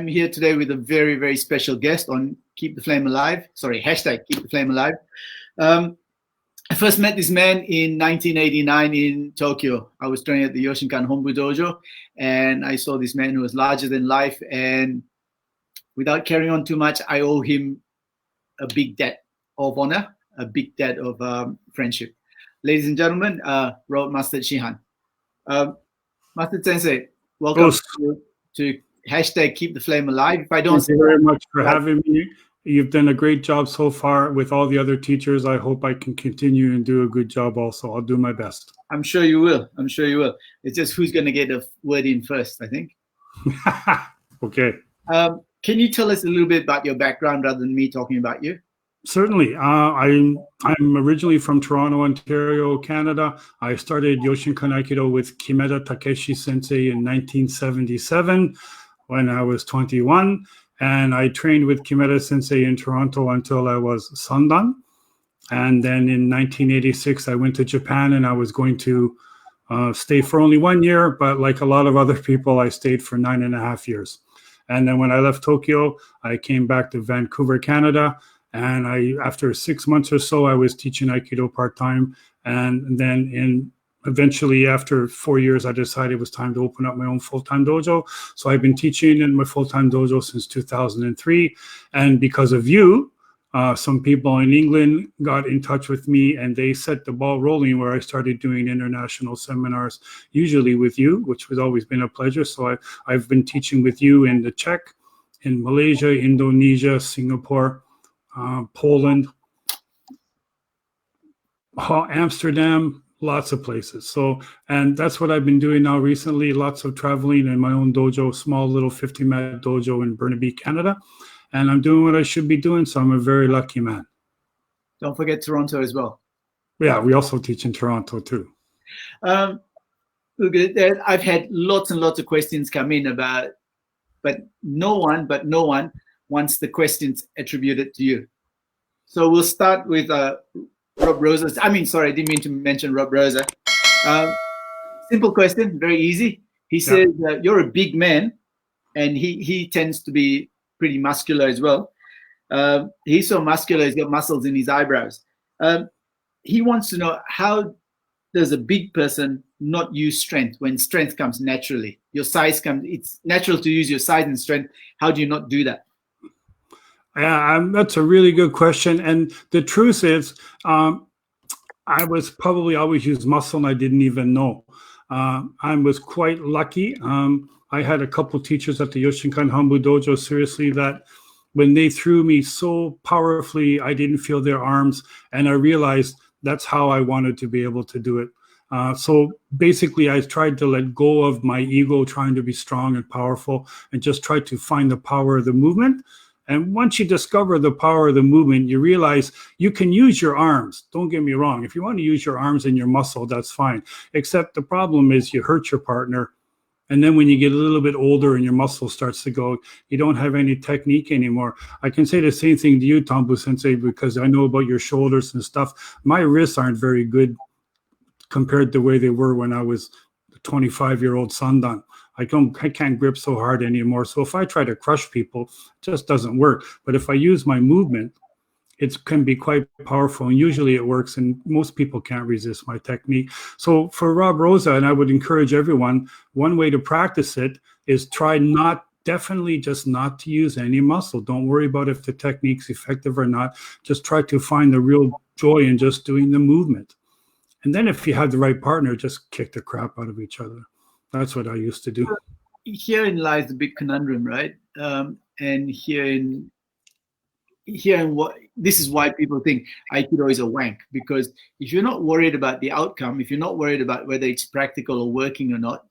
I'm here today with a very, very special guest on Keep the Flame Alive. Sorry, hashtag Keep the Flame Alive. I first met this man in 1989 in Tokyo. I was training at the Yoshinkan Hombu Dojo, and I saw this man who was larger than life. And without carrying on too much, I owe him a big debt of honor, a big debt of friendship. Ladies and gentlemen, Road Master Shihan. Master Sensei, welcome to hashtag Keep the Flame Alive. If I don't Thank you very much for having me. You've done a great job so far with all the other teachers. I hope I can continue and do a good job also. I'll do my best. I'm sure you will. I'm sure you will. It's just who's going to get a word in first, I think. Okay. Can you tell us a little bit about your background rather than me talking about you? Certainly. I'm originally from Toronto, Ontario, Canada. I started Yoshinkan Aikido with Kimeda Takeshi Sensei in 1977 when I was 21. And I trained with Kimeda Sensei in Toronto until I was Sandan. And then in 1986, I went to Japan, and I was going to stay for only 1 year. But like a lot of other people, I stayed for 9.5 years. And then when I left Tokyo, I came back to Vancouver, Canada. And after 6 months or so, I was teaching Aikido part-time. And then eventually, after 4 years, I decided it was time to open up my own full-time dojo. So I've been teaching in my full-time dojo since 2003. And because of you, some people in England got in touch with me, and they set the ball rolling where I started doing international seminars, usually with you, which has always been a pleasure. So I've been teaching with you in the Czech, in Malaysia, Indonesia, Singapore, Poland, Amsterdam, lots of places. So, and that's what I've been doing now recently, lots of traveling in my own dojo, small little 50-mat dojo in Burnaby, Canada. And I'm doing what I should be doing, so I'm a very lucky man. Don't forget Toronto as well. Yeah, we also teach in Toronto too. Look, I've had lots and lots of questions come in about, but no one wants the questions attributed to you. So we'll start with Rob Rosa. I didn't mean to mention Rob Rosa. Simple question, very easy. He says you're a big man, and he tends to be pretty muscular as well. He's so muscular, he's got muscles in his eyebrows. He wants to know, how does a big person not use strength when strength comes naturally? Your size comes, it's natural to use your size and strength. How do you not do that? Yeah, that's a really good question. And the truth is, I was probably always used muscle, and I didn't even know. I was quite lucky. I had a couple teachers at the Yoshinkan Hombu Dojo, seriously, that when they threw me so powerfully, I didn't feel their arms. And I realized that's how I wanted to be able to do it. So basically, I tried to let go of my ego, trying to be strong and powerful, and just try to find the power of the movement. And once you discover the power of the movement, you realize you can use your arms. Don't get me wrong. If you want to use your arms and your muscle, that's fine. Except the problem is you hurt your partner. And then when you get a little bit older and your muscle starts to go, you don't have any technique anymore. I can say the same thing to you, Thambu Sensei, because I know about your shoulders and stuff. My wrists aren't very good compared to the way they were when I was a 25-year-old Sandan. I can't grip so hard anymore. So if I try to crush people, it just doesn't work. But if I use my movement, it can be quite powerful, and usually it works, and most people can't resist my technique. So for Rob Rosa, and I would encourage everyone, one way to practice it is definitely just not to use any muscle. Don't worry about if the technique's effective or not. Just try to find the real joy in just doing the movement. And then if you have the right partner, just kick the crap out of each other. That's what I used to do. Herein lies the big conundrum, right? And herein what this is why people think Aikido is a wank, because if you're not worried about the outcome, if you're not worried about whether it's practical or working or not,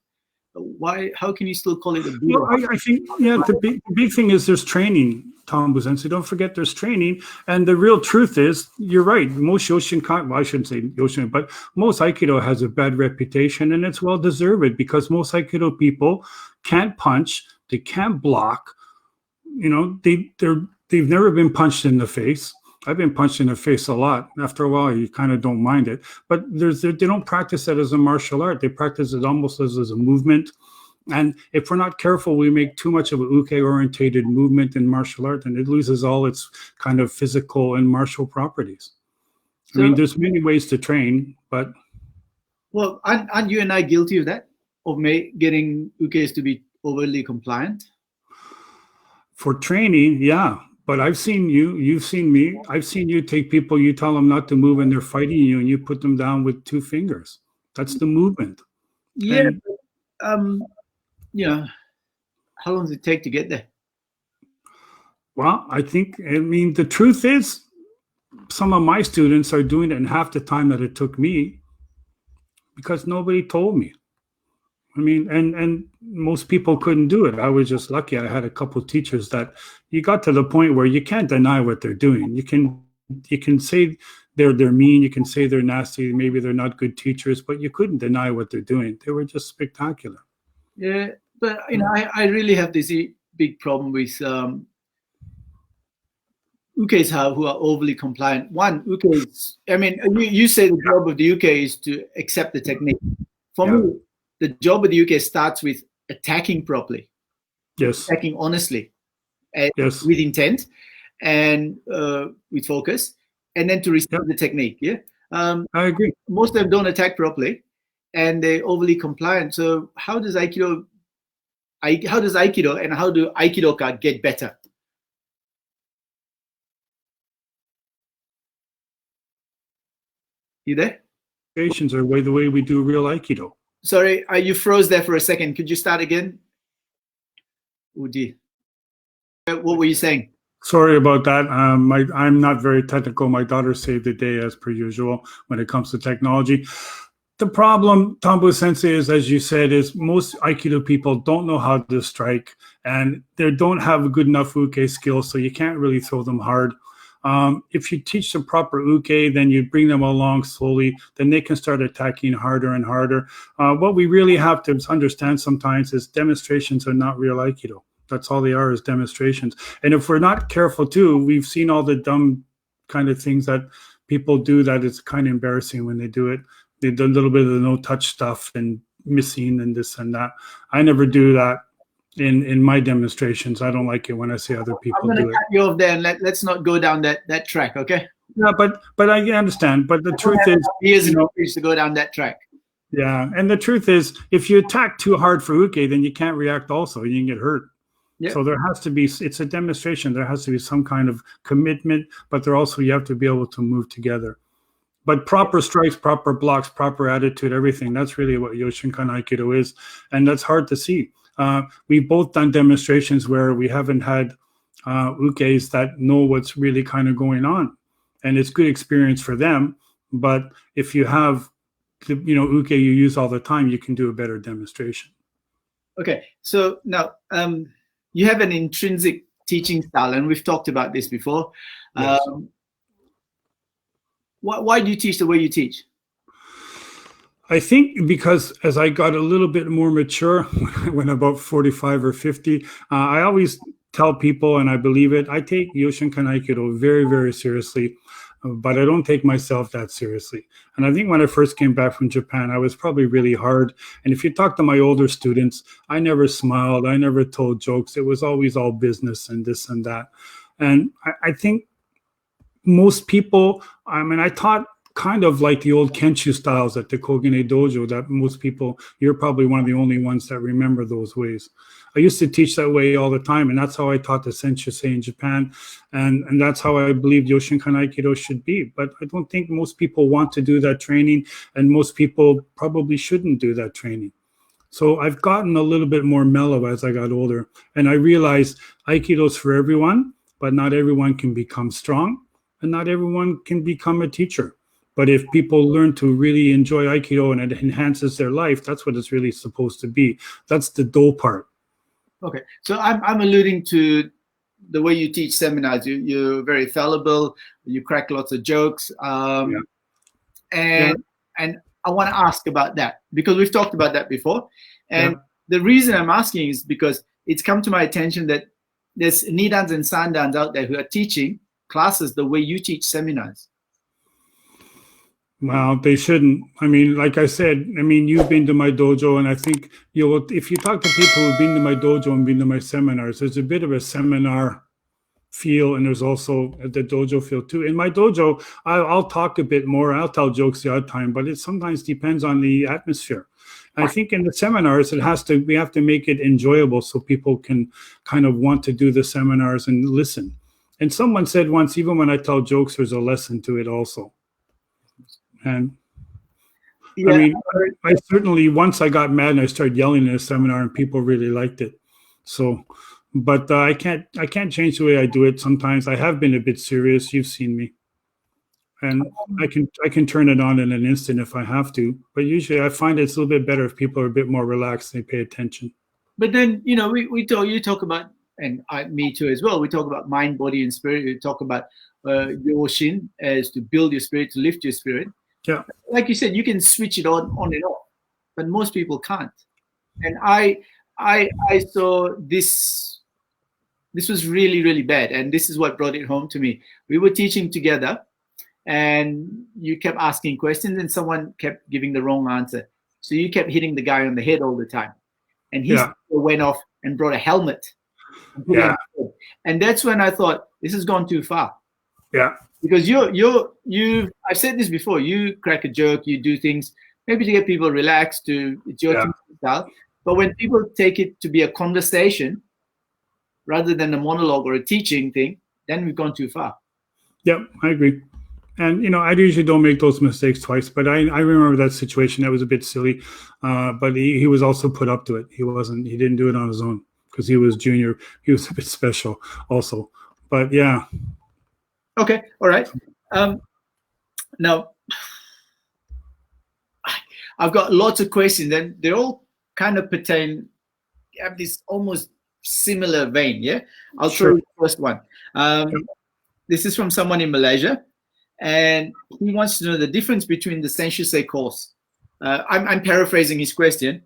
how can you still call it a good? Well, I think, the big thing is there's training, Thambu Sensei. Don't forget there's training. And the real truth is, you're right, most Yoshinkan, well, I shouldn't say Yoshin, but most Aikido has a bad reputation, and it's well deserved, because most Aikido people can't punch, they can't block, they've never been punched in the face. I've been punched in the face a lot. After a while, you kind of don't mind it. But they don't practice that as a martial art. They practice it almost as a movement. And if we're not careful, we make too much of a uke-orientated movement in martial art, and it loses all its kind of physical and martial properties. So, I mean, there's many ways to train, but... Well, aren't you and I guilty of that? Of getting ukes to be overly compliant? For training, yeah. But I've seen you, you've seen me, I've seen you take people, you tell them not to move and they're fighting you, and you put them down with 2 fingers. That's the movement. Yeah. And, you know, how long does it take to get there? Well, I mean, the truth is, some of my students are doing it in half the time that it took me because nobody told me. I mean, and most people couldn't do it. I was just lucky. I had a couple of teachers that you got to the point where you can't deny what they're doing. You can say they're mean, you can say they're nasty, maybe they're not good teachers, but you couldn't deny what they're doing. They were just spectacular. Yeah, but you know, I really have this big problem with ukes who are overly compliant. One, ukes, I mean, you say the job of the uke is to accept the technique. For me, the job of the uke starts with attacking properly. Yes. Attacking honestly. Yes. With intent and with focus, and then to receive the technique. Yeah. I agree. Most of them don't attack properly, and they're overly compliant. So how does Aikido and how do Aikidoka get better? You there? Are the way we do real Aikido. Sorry, you froze there for a second. Could you start again? Udi. What were you saying? Sorry about that. I'm not very technical. My daughter saved the day as per usual when it comes to technology. The problem, Thambu Sensei, is, as you said, is most Aikido people don't know how to strike, and they don't have a good enough uke skill, so you can't really throw them hard. If you teach the proper uke, then you bring them along slowly, then they can start attacking harder and harder. What we really have to understand sometimes is demonstrations are not real Aikido. That's all they are, is demonstrations. And if we're not careful too, we've seen all the dumb kind of things that people do that it's kind of embarrassing when they do it. They do a little bit of the no-touch stuff and missing and this and that. I never do that in my demonstrations. I don't like it when I see other people do it. I'm going to cut you off there and let's not go down that track, okay? Yeah, but I understand. But the truth is, years to go down that track. Yeah, and the truth is, if you attack too hard for uke, then you can't react also. You can get hurt. Yep. So there has to be, it's a demonstration. There has to be some kind of commitment, but there also, you have to be able to move together. But proper strikes, proper blocks, proper attitude, everything, that's really what Yoshinkan Aikido is. And that's hard to see. We've both done demonstrations where we haven't had ukes that know what's really kind of going on. And it's good experience for them. But if you have, uke you use all the time, you can do a better demonstration. Okay, so now, you have an intrinsic teaching style, and we've talked about this before. Yes. Why do you teach the way you teach? I think because as I got a little bit more mature, when about 45 or 50, I always tell people, and I believe it, I take Yoshinkan Aikido very, very seriously, but I don't take myself that seriously. And I think when I first came back from Japan, I was probably really hard. And if you talk to my older students, I never smiled. I never told jokes. It was always all business and this and that. And I think most people, I mean, I taught kind of like the old Kenshu styles at the Kogane Dojo that most people, you're probably one of the only ones that remember those ways. I used to teach that way all the time, and that's how I taught the Senshusei in Japan, and that's how I believe Yoshinkan Aikido should be. But I don't think most people want to do that training, and most people probably shouldn't do that training. So I've gotten a little bit more mellow as I got older, and I realized Aikido's for everyone, but not everyone can become strong, and not everyone can become a teacher. But if people learn to really enjoy Aikido and it enhances their life, that's what it's really supposed to be. That's the do part. Okay, so I'm alluding to the way you teach seminars. You're very fallible. You crack lots of jokes, and I want to ask about that because we've talked about that before. And the reason I'm asking is because it's come to my attention that there's nidans and sandans out there who are teaching classes the way you teach seminars. Well, they shouldn't. I mean, like I said, I mean, you've been to my dojo, and I think if you talk to people who've been to my dojo and been to my seminars, there's a bit of a seminar feel, and there's also the dojo feel too. In my dojo, I'll talk a bit more. I'll tell jokes the odd time, but it sometimes depends on the atmosphere. I think in the seminars, we have to make it enjoyable so people can kind of want to do the seminars and listen. And someone said once, even when I tell jokes, there's a lesson to it also. And yeah. I mean, I certainly, once I got mad and I started yelling in a seminar and people really liked it. So, but I can't change the way I do it. Sometimes I have been a bit serious. You've seen me. And I can turn it on in an instant if I have to. But usually I find it's a little bit better if people are a bit more relaxed and they pay attention. But then, you talk about, and me too as well, we talk about mind, body, and spirit. We talk about Yoshin as to build your spirit, to lift your spirit. Yeah. Like you said, you can switch it on and off, but most people can't. And I saw this was really, really bad. And this is what brought it home to me. We were teaching together and you kept asking questions and someone kept giving the wrong answer. So you kept hitting the guy on the head all the time. And he went off and brought a helmet. Yeah. And that's when I thought, this has gone too far. Yeah. Because I've said this before, you crack a joke, you do things maybe to get people relaxed, it's your style. But when people take it to be a conversation rather than a monologue or a teaching thing, then we've gone too far. Yep, I agree. And, I usually don't make those mistakes twice, but I remember that situation. That was a bit silly. But he was also put up to it. He didn't do it on his own because he was junior. He was a bit special also. But yeah. Okay. All right. Now, I've got lots of questions and they all kind of have this almost similar vein. Yeah. I'll throw the first one. This is from someone in Malaysia. And he wants to know the difference between the Senshusei course. I'm paraphrasing his question.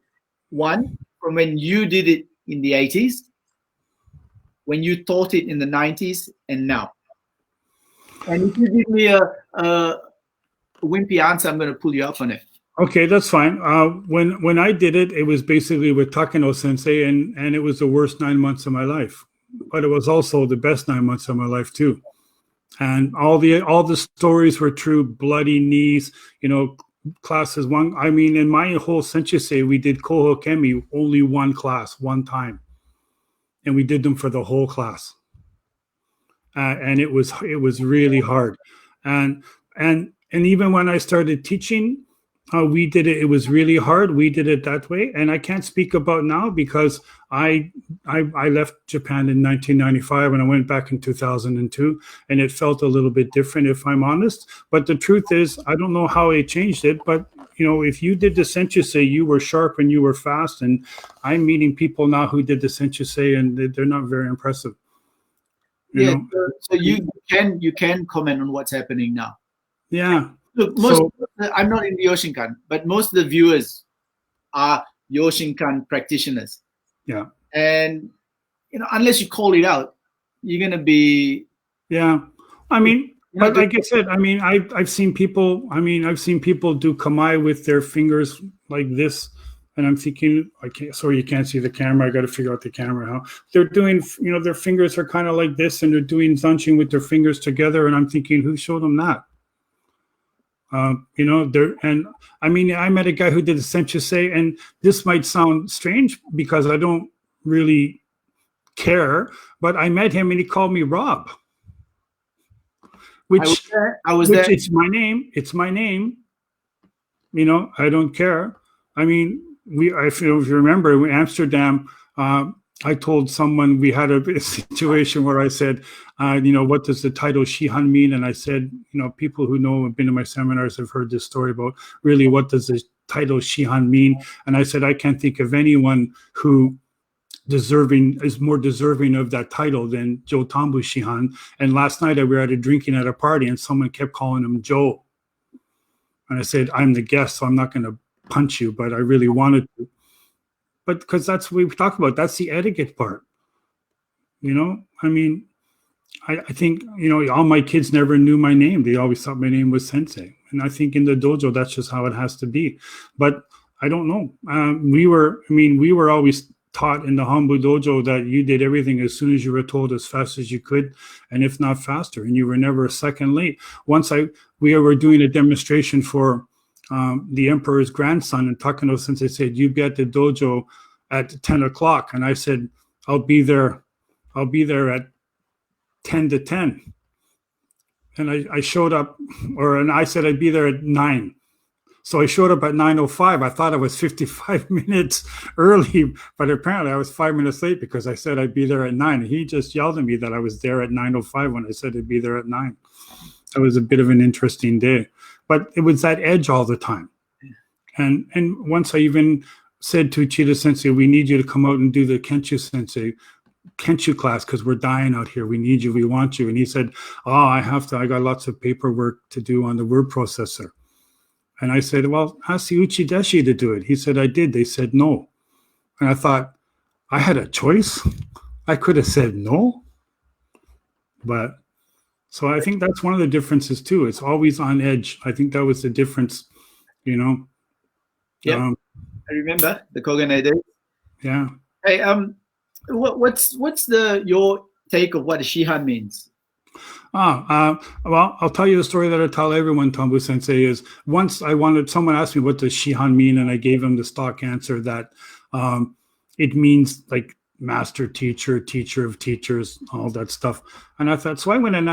One, from when you did it in the 80s, when you taught it in the 90s, and now. And if you give me a wimpy answer, I'm going to pull you up on it. Okay, that's fine. When I did it, it was basically with Takano Sensei, and it was the worst 9 months of my life. But it was also the best 9 months of my life, too. And all the stories were true. Bloody knees, classes one. I mean, in my whole Senshusei, we did Koho Kemi only one class, one time, and we did them for the whole class. And it was really hard. And even when I started teaching, we did it. It was really hard. We did it that way, and I can't speak about now because I left Japan in 1995 and I went back in 2002, and it felt a little bit different, if I'm honest. But the truth is, I don't know how they changed it. But if you did the Senshusei, you were sharp and you were fast. And I'm meeting people now who did the Senshusei, and they're not very impressive. So you can comment on what's happening now. Yeah. Look, I'm not in the Yoshinkan, but most of the viewers are Yoshinkan practitioners. Yeah. And, unless you call it out, you're going to be... Yeah. I mean, but like I said, I mean, I've seen people do kamai with their fingers like this. And I'm thinking, sorry, you can't see the camera. I got to figure out the camera. How they're doing, their fingers are kind of like this, and they're doing zanshin with their fingers together. And I'm thinking, who showed them that? And I mean, I met a guy who did the Senshusei, and this might sound strange because I don't really care, but I met him and he called me Rob, which I was there. It's my name. It's my name. I don't care. I mean, if you remember in Amsterdam, I told someone we had a situation where I said, what does the title Shihan mean? And I said, people who know have been to my seminars have heard this story about really what does the title Shihan mean? And I said, I can't think of anyone who is more deserving of that title than Joe Thambu Shihan. And last night we were at drinking at a party and someone kept calling him Joe. And I said, I'm the guest, so I'm not going to punch you, but I really wanted to. But because that's what we talk about. That's the etiquette part. I mean, I think, all my kids never knew my name. They always thought my name was Sensei. And I think in the dojo, that's just how it has to be. But I don't know. We were always taught in the Thambu dojo that you did everything as soon as you were told, as fast as you could, and if not faster, and you were never a second late. Once we were doing a demonstration for the emperor's grandson, and Takano Sensei said, "You be at the dojo at 10 o'clock," and I said, I'll be there at 10 to 10. And I showed up, and I said I'd be there at 9. So I showed up at 9:05. I thought I was 55 minutes early, but apparently I was 5 minutes late because I said I'd be there at 9. And he just yelled at me that I was there at 9:05 when I said I'd be there at 9. That was a bit of an interesting day. But it was that edge all the time. And once I even said to Uchida Sensei, "We need you to come out and do the Kenshu class because we're dying out here. We need you. We want you." And he said, "Oh, I have to. I got lots of paperwork to do on the word processor." And I said, "Well, ask the Uchideshi to do it." He said, "I did." They said no. And I thought, I had a choice. I could have said no. But so I think that's one of the differences too. It's always on edge. I think that was the difference, Yeah. I remember the Kogane days. Yeah. Hey, what's your take of what a Shihan means? Well, I'll tell you the story that I tell everyone, Thambu Sensei, is once someone asked me what does Shihan mean, and I gave them the stock answer that it means like master teacher, teacher of teachers, all that stuff. And I thought, so I went in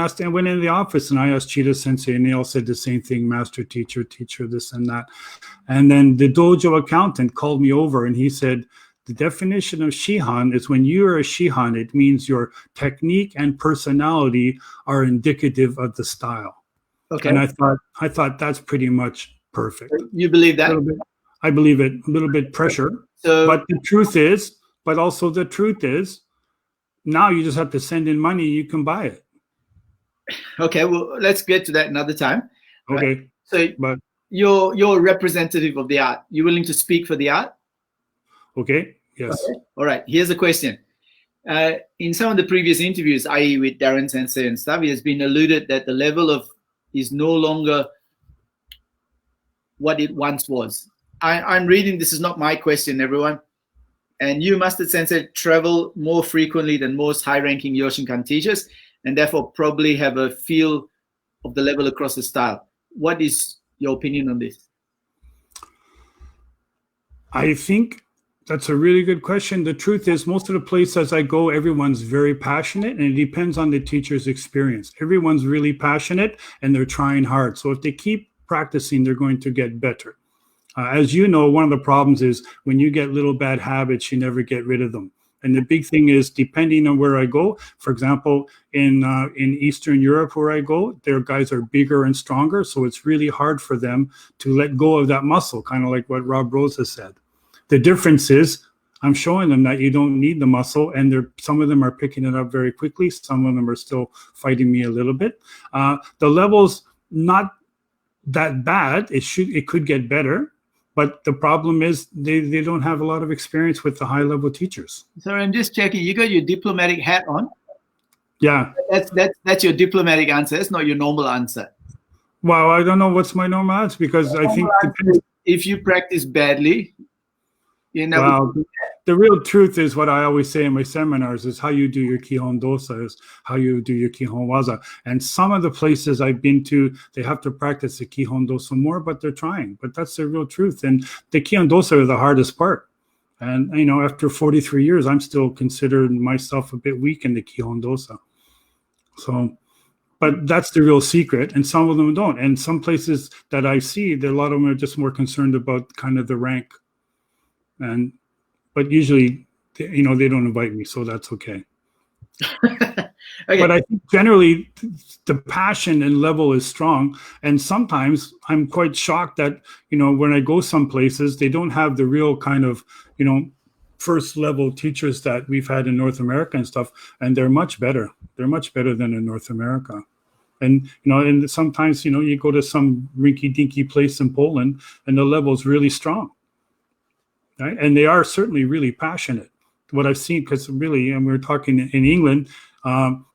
the office and I asked Chida Sensei, and they all said the same thing, master teacher, teacher, this and that. And then the dojo accountant called me over and he said, the definition of Shihan is when you are a Shihan, it means your technique and personality are indicative of the style. Okay. And I thought that's pretty much perfect. You believe that? I believe it. A little bit pressure. But the truth is, now you just have to send in money, you can buy it. Okay, well, let's get to that another time. Okay. Right? So you're a representative of the art. You're willing to speak for the art? Okay, yes. Okay. All right, here's a question. In some of the previous interviews, i.e. with Darren Sensei and stuff, it has been alluded that the level is no longer what it once was. I'm reading, this is not my question, everyone. And you, Mustard Sensei, travel more frequently than most high-ranking Yoshinkan teachers, and therefore probably have a feel of the level across the style. What is your opinion on this? I think that's a really good question. The truth is, most of the places I go, everyone's very passionate, and it depends on the teacher's experience. Everyone's really passionate, and they're trying hard. So if they keep practicing, they're going to get better. As you know, one of the problems is when you get little bad habits, you never get rid of them. And the big thing is, depending on where I go, for example, in Eastern Europe where I go, their guys are bigger and stronger. So it's really hard for them to let go of that muscle, kind of like what Rob Rosa said. The difference is I'm showing them that you don't need the muscle, and some of them are picking it up very quickly. Some of them are still fighting me a little bit. The level's not that bad. It could get better. But the problem is they don't have a lot of experience with the high-level teachers. So I'm just checking. You got your diplomatic hat on. Yeah. That's your diplomatic answer. That's not your normal answer. Well, I don't know what's my normal answer because I think if you practice badly, you know. Well, the real truth is what I always say in my seminars is how you do your Kihon Dosa is how you do your Kihon Waza. And some of the places I've been to, they have to practice the Kihon Dosa more, but they're trying. But that's the real truth. And the Kihon Dosa are the hardest part. And, you know, after 43 years, I'm still considering myself a bit weak in the Kihon Dosa. So, but that's the real secret. And some of them don't. And some places that I see, a lot of them are just more concerned about kind of the rank. But usually, you know, they don't invite me, so that's okay. Okay. But I think generally the passion and level is strong. And sometimes I'm quite shocked that, you know, when I go some places, they don't have the real kind of, you know, first level teachers that we've had in North America and stuff. And they're much better. They're much better than in North America. And, you know, and sometimes, you know, you go to some rinky dinky place in Poland and the level is really strong. Right? And they are certainly really passionate. What I've seen, because really, and we were talking in England,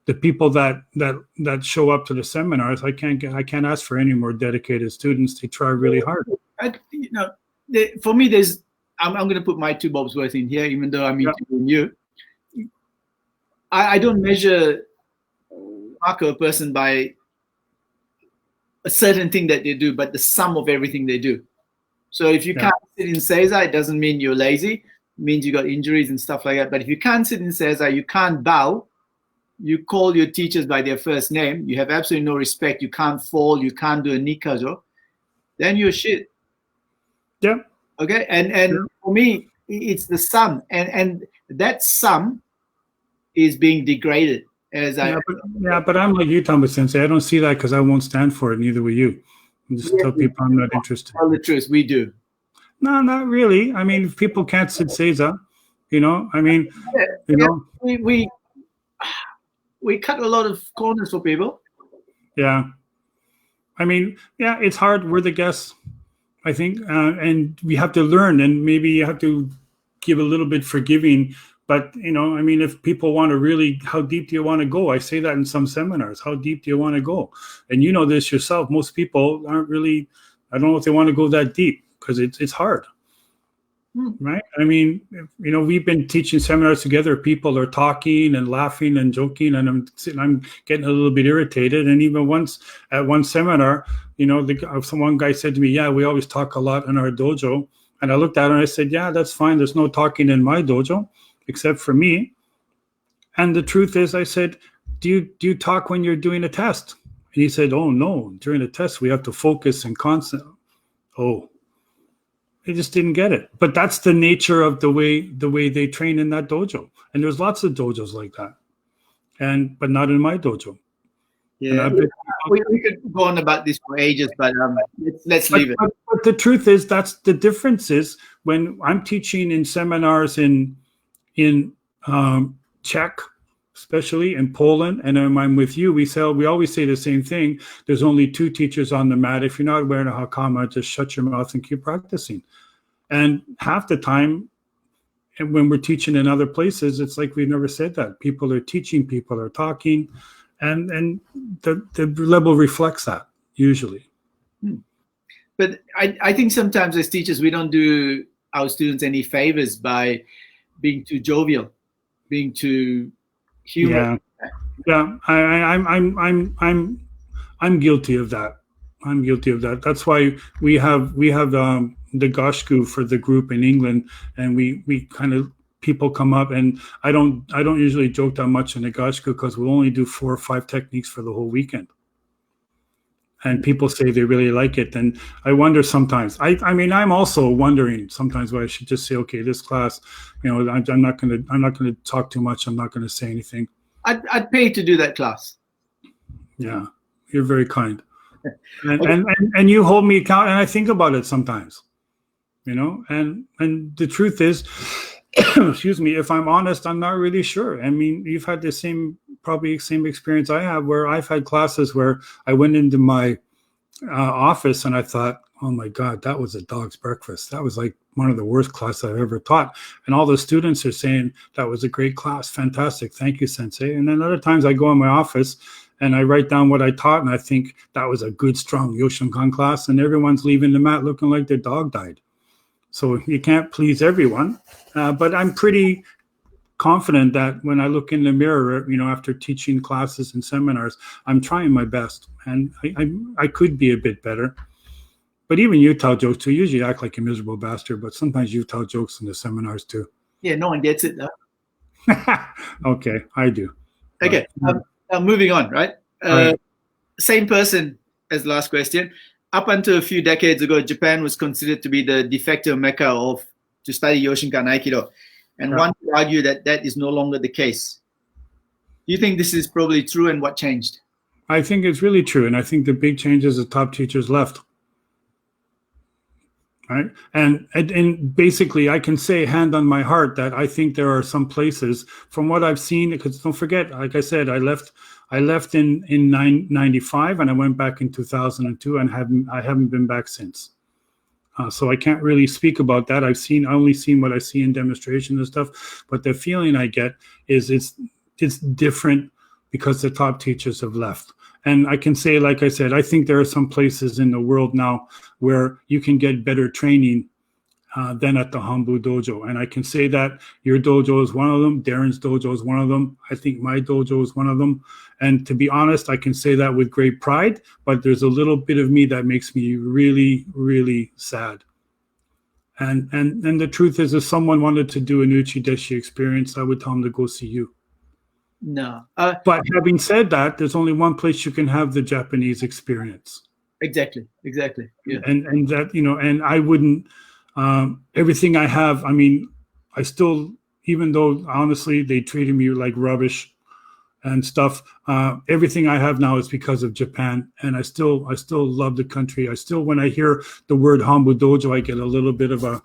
the people that show up to the seminars, I can't ask for any more dedicated students. They try really hard. For me, I'm going to put my 2 bobs worth in here, even though I'm interviewing you. I don't mark a person by a certain thing that they do, but the sum of everything they do. So if you can't sit in Seiza, it doesn't mean you're lazy. It means you got injuries and stuff like that. But if you can't sit in Seiza, you can't bow, you call your teachers by their first name, you have absolutely no respect, you can't fall, you can't do a nikajo, then you're shit. Yeah. Okay. And for me, it's the sum. And that sum is being degraded. But I'm like you, Thambu Sensei. I don't see that because I won't stand for it. Neither will you. Just tell people I'm not interested. Tell the truth, we do. No, not really. I mean, if people can't sit Seiza, I mean, we cut a lot of corners for people. Yeah. I mean, it's hard. We're the guests, I think, and we have to learn, and maybe you have to give a little bit forgiving. But, I mean, if people want to really, how deep do you want to go? I say that in some seminars. How deep do you want to go? And you know this yourself. Most people aren't really, I don't know if they want to go that deep because it's hard. Right? I mean, we've been teaching seminars together. People are talking and laughing and joking, and I'm getting a little bit irritated. And even once at one seminar, one guy said to me, "Yeah, we always talk a lot in our dojo." And I looked at him and I said, "Yeah, that's fine. There's no talking in my dojo, except for me." And the truth is, I said, "Do you talk when you're doing a test?" And he said, "Oh no, during a test we have to focus and concentrate." Oh. They just didn't get it. But that's the nature of the way they train in that dojo. And there's lots of dojos like that. But not in my dojo. Yeah. We could go on about this for ages, but let's leave it. But the truth is, that's the difference is when I'm teaching in seminars in Czech, especially in Poland, and then I'm with you, we always say the same thing. There's only 2 teachers on the mat. If you're not wearing a hakama, just shut your mouth and keep practicing. And half the time, when we're teaching in other places, it's like we've never said that. People are teaching, people are talking, and the level reflects that, usually. But I think sometimes as teachers, we don't do our students any favors by being too jovial, being too humor. Yeah. I'm guilty of that. That's why we have the Goshku for the group in England, and we kind of, people come up, and I don't usually joke that much in the Goshku because we'll only do 4 or 5 techniques for the whole weekend. And people say they really like it, and I wonder sometimes. I mean, I'm also wondering sometimes why I should just say, okay, this class, I'm not going to talk too much. I'm not going to say anything. I'd pay to do that class. Yeah, you're very kind, and you hold me account, and I think about it sometimes, And the truth is, excuse me, if I'm honest, I'm not really sure. I mean, you've had the probably same experience I have, where I've had classes where I went into my office and I thought, oh my God, that was a dog's breakfast. That was like one of the worst classes I've ever taught. And all the students are saying, that was a great class. Fantastic. Thank you, Sensei. And then other times I go in my office and I write down what I taught, and I think that was a good, strong Yoshinkan class. And everyone's leaving the mat looking like their dog died. So you can't please everyone. But I'm pretty confident that when I look in the mirror, after teaching classes and seminars, I'm trying my best, and I could be a bit better. But even you tell jokes too. You usually act like a miserable bastard, but sometimes you tell jokes in the seminars too. Yeah, no one gets it though. Okay, I do. Okay, moving on, right? Right. Same person as the last question. Up until a few decades ago, Japan was considered to be the de facto mecca to study Yoshinkan Aikido. And one could argue that is no longer the case. Do you think this is probably true, and what changed? I think it's really true. And I think the big change is the top teachers left. Right. And basically, I can say hand on my heart that I think there are some places, from what I've seen, because don't forget, like I said, I left in 95 and I went back in 2002, and I haven't been back since. So I can't really speak about that. I only seen what I see in demonstrations and stuff, but the feeling I get is it's different because the top teachers have left. And I can say, like I said, I think there are some places in the world now where you can get better training than at the Thambu dojo. And I can say that your dojo is one of them. Darren's dojo is one of them. I think my dojo is one of them. And to be honest, I can say that with great pride, but there's a little bit of me that makes me really, really sad. And the truth is, if someone wanted to do an Uchideshi experience, I would tell them to go see you. No. But having said that, there's only one place you can have the Japanese experience. Exactly. Yeah. And that, and I wouldn't, everything I have, I mean, I still, even though honestly they treated me like rubbish and stuff, everything I have now is because of Japan. And I still love the country. I still, when I hear the word Thambu dojo, I get a little bit of a,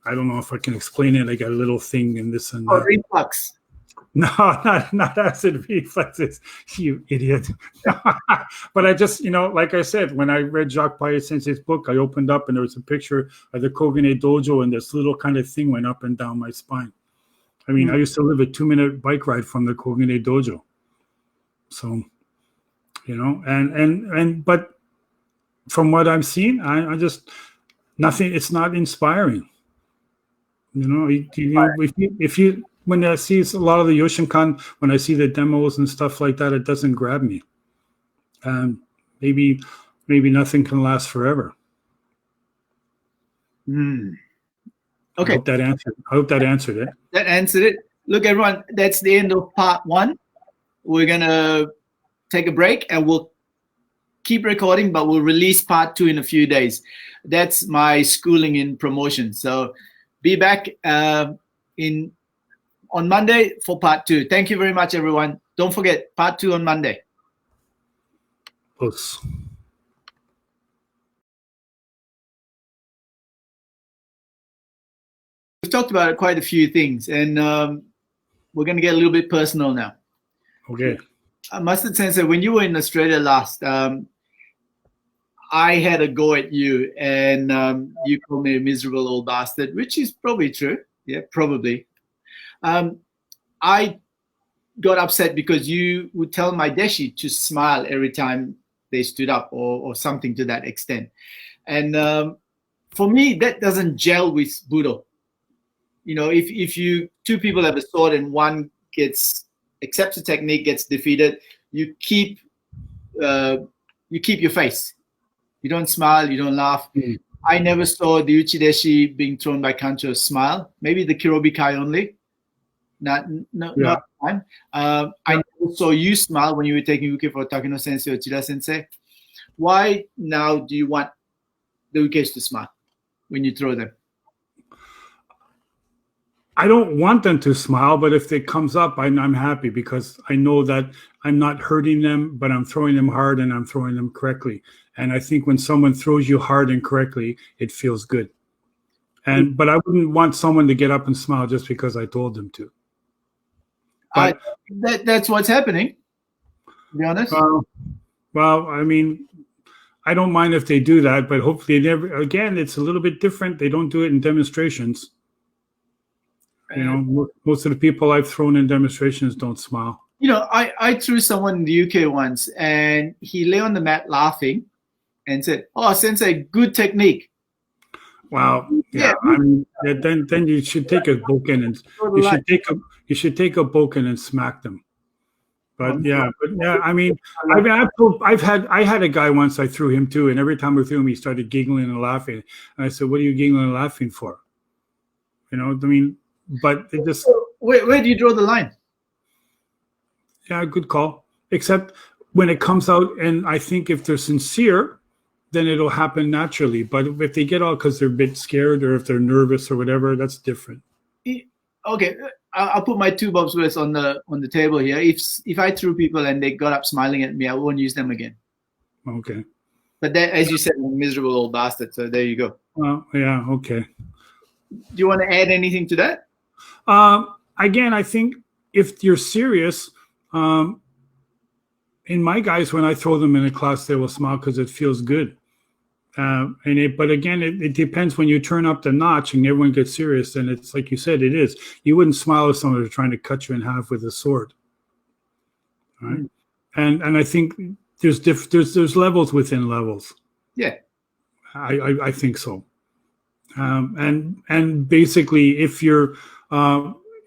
I don't know if I can explain it. I got a little thing in this and that. Reflux. No, not acid reflexes, you idiot. But I just, like I said, when I read Jacques Paya Sensei's book, I opened up and there was a picture of the Kogane Dojo and this little kind of thing went up and down my spine. I mean, I used to live a 2-minute bike ride from the Kogane Dojo. So, but from what I'm seeing, I just, nothing, it's not inspiring. If you when I see a lot of the Yoshinkan, when I see the demos and stuff like that, it doesn't grab me. Maybe nothing can last forever. Okay. I hope that answered it. That answered it. Look, everyone, that's the end of part 1. We're going to take a break and we'll keep recording, but we'll release part 2 in a few days. That's my schooling in promotion. So be back on Monday for part 2. Thank you very much, everyone. Don't forget, part 2 on Monday. Oops. We've talked about quite a few things, and we're going to get a little bit personal now. Okay. Mustard Sensei, when you were in Australia last, I had a go at you, and you called me a miserable old bastard, which is probably true. Yeah, probably. I got upset because you would tell my deshi to smile every time they stood up or something to that extent. And for me, that doesn't gel with Budo. If two people have a sword and one accepts the technique, gets defeated, you keep your face. You don't smile, you don't laugh. I never saw the Uchideshi being thrown by Kancho smile. Maybe the Kirobikai only. Not time. I never saw you smile when you were taking uke for Takeno Sensei or Chida Sensei. Why now do you want the ukes to smile when you throw them? I don't want them to smile, but if it comes up, I'm happy because I know that I'm not hurting them, but I'm throwing them hard and I'm throwing them correctly. And I think when someone throws you hard and correctly, it feels good. But I wouldn't want someone to get up and smile just because I told them to. But, that's what's happening, to be honest. Well, I mean, I don't mind if they do that, but hopefully again, it's a little bit different. They don't do it in demonstrations. Most of the people I've thrown in demonstrations don't smile. I threw someone in the UK once, and he lay on the mat laughing and said, "Oh, Sensei, good technique." Wow. Yeah. I mean, then you should take a boken and you should take a boken and smack them. But I mean, I had a guy once I threw him too, and every time I threw him, he started giggling and laughing. And I said, "What are you giggling and laughing for?" But it just. Where do you draw the line? Yeah, good call. Except when it comes out, and I think if they're sincere, then it'll happen naturally. But if they get out because they're a bit scared or if they're nervous or whatever, that's different. Okay, I'll put my 2 bobs worth on the table here. If I threw people and they got up smiling at me, I won't use them again. Okay. But that, as you said, I'm a miserable old bastard. So there you go. Well, yeah, okay. Do you want to add anything to that? Again, I think if you're serious, in my guys, when I throw them in a class, they will smile because it feels good. But again, it depends when you turn up the notch and everyone gets serious. And it's like you said, it is. You wouldn't smile if someone was trying to cut you in half with a sword. right? And I think there's levels within levels. Yeah. I think so. And basically, if you're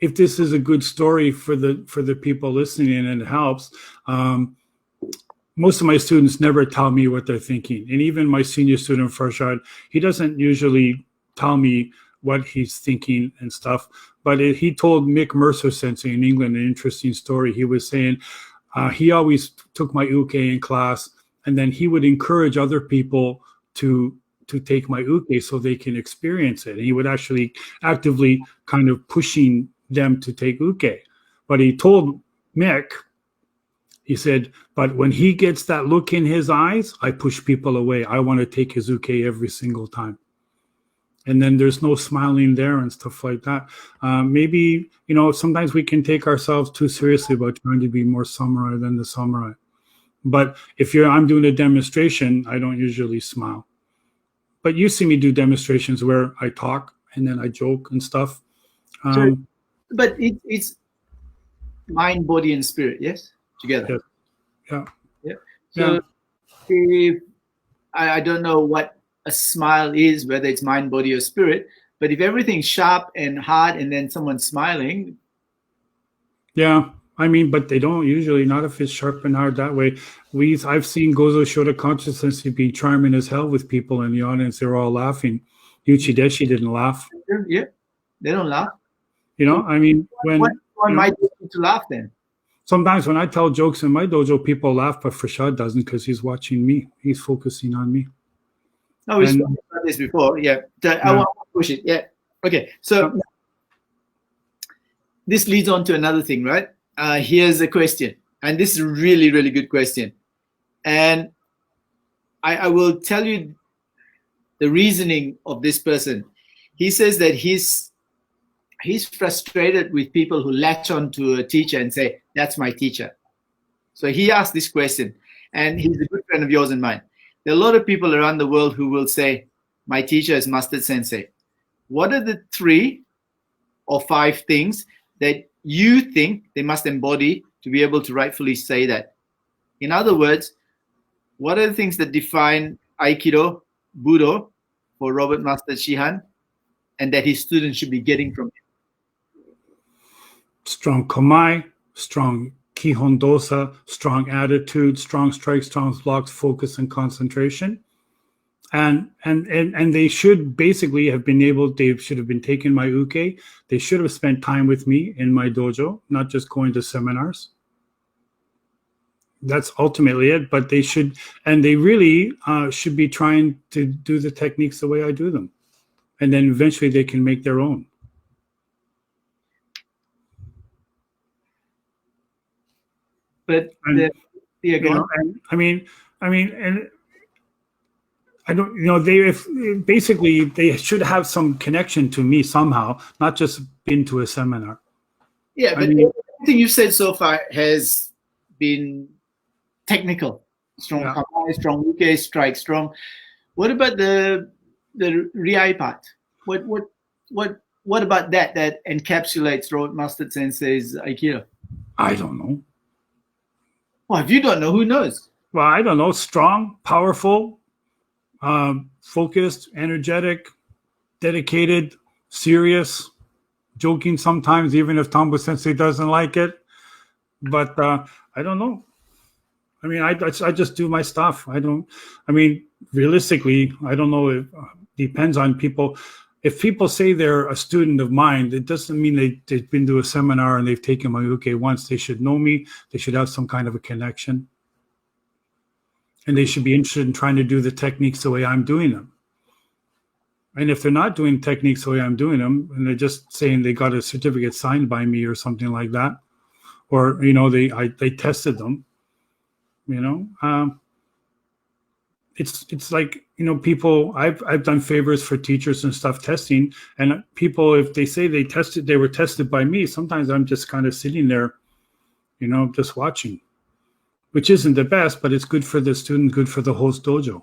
if this is a good story for the people listening and it helps, most of my students never tell me what they're thinking. And even my senior student, Farshad, he doesn't usually tell me what he's thinking and stuff. But he told Mick Mercer Sensei in England an interesting story. He was saying he always took my uke in class, and then he would encourage other people to take my uke so they can experience it. And he would actually actively kind of pushing them to take uke. But he told Mick, he said, but when he gets that look in his eyes, I push people away. I want to take his uke every single time. And then there's no smiling there and stuff like that. Maybe, sometimes we can take ourselves too seriously about trying to be more samurai than the samurai. But if I'm doing a demonstration, I don't usually smile. But you see me do demonstrations where I talk and then I joke and stuff. Sure. But it's mind, body, and spirit, yes? Together. Yeah. So if I don't know what a smile is, whether it's mind, body, or spirit, but if everything's sharp and hard and then someone's smiling. Yeah. I mean, but they don't usually, not if it's sharp and hard that way. I've seen Gozo Shoda consciousness be charming as hell with people in the audience. They're all laughing. Uchideshi didn't laugh. Yeah, they don't laugh. I mean, when one might need to laugh then. Sometimes when I tell jokes in my dojo, people laugh, but Farshad doesn't because he's watching me. He's focusing on me. No, we spoke about this before. Yeah, I want to push it. Yeah. Okay. So this leads on to another thing, right? Here's a question, and this is a really, really good question. And I will tell you the reasoning of this person. He says that he's frustrated with people who latch on to a teacher and say, that's my teacher. So he asked this question, and he's a good friend of yours and mine. There are a lot of people around the world who will say, my teacher is Mustard Sensei. What are the 3 or 5 things that you think they must embody to be able to rightfully say that? In other words, what are the things that define Aikido, Budo, for Robert Master Shihan, and that his students should be getting from him? Strong komai, strong kihon dosa, strong attitude, strong strikes, strong blocks, focus, and concentration. And they should basically have been they should have been taking my uke. They should have spent time with me in my dojo, not just going to seminars. That's ultimately it. But they should, and they really should be trying to do the techniques the way I do them. And then eventually they can make their own. But I don't, they should have some connection to me somehow, not just been to a seminar. Yeah, but everything you've said so far has been technical. Strong kamai, strong uke, strike strong. What about the riai part? What about that encapsulates Robert Mustard Sensei's Aikido? I don't know. Well, if you don't know, who knows? Well, I don't know. Strong, powerful, focused, energetic, dedicated, serious, joking sometimes, even if Thambu Sensei doesn't like it. But I don't know. I mean, I just do my stuff. Realistically, I don't know. It depends on people. If people say they're a student of mine, it doesn't mean they've been to a seminar and they've taken my uke once. They should know me. They should have some kind of a connection. And they should be interested in trying to do the techniques the way I'm doing them. And if they're not doing techniques the way I'm doing them, and they're just saying they got a certificate signed by me or something like that, or, they tested them, it's like, people, I've done favors for teachers and stuff testing, and people, if they say they were tested by me, sometimes I'm just kind of sitting there, just watching, which isn't the best, but it's good for the student, good for the host dojo.